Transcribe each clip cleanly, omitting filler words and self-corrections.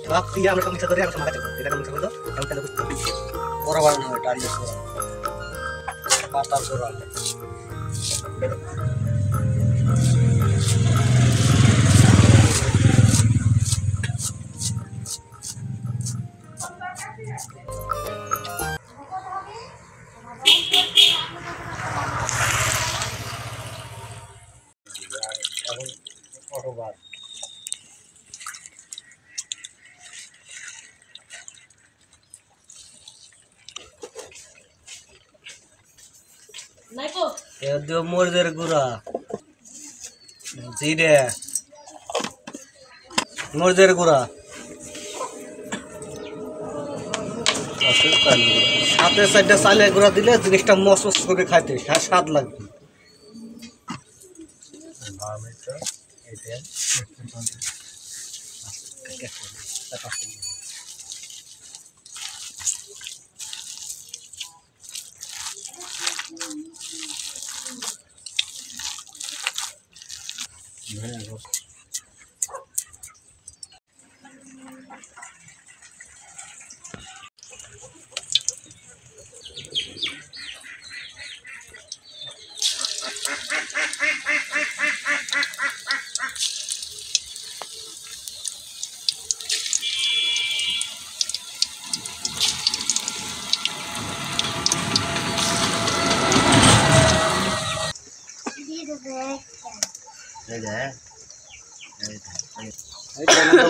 সব দিয়ে আমরা মিশা ধরে আমরা মাখাতে পারবো। এটা মিশা করবো আমি তাহলে বড় বানানো হয় টালিয়া করা পাতা করা এখন অটোবার মরিচের গুঁড়া জিরে মরিচের গুঁড়া সাথে চারটা চালের গুঁড়া দিলে জিনিসটা মস মস করে খাইতে স্বাদ লাগবে।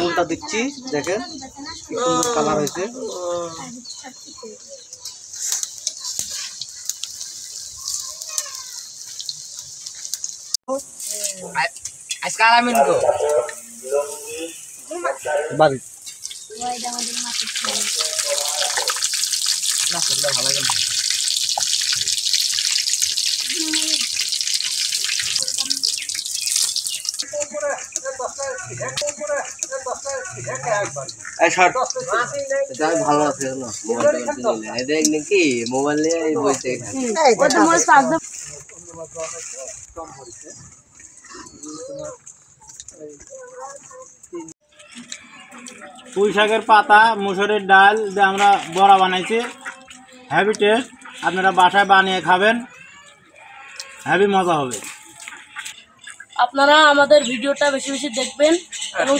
উল্টা দিচ্ছি দেখেন কি সুন্দর কালার হয়েছে। আজকাল আমি বাড়ি ভালো লাগে ভালো আছে নাকি মোবাইল নিয়ে বইতে পুঁই শাকের পাতা মুসুরির ডাল দিয়ে আমরা বড়া বানাইছি। হ্যাভি টেস্ট, আপনারা বাসায় বানিয়ে খাবেন, হ্যাভি মজা হবে। আপনারা আমাদের ভিডিওটা বেশি বেশি দেখবেন এবং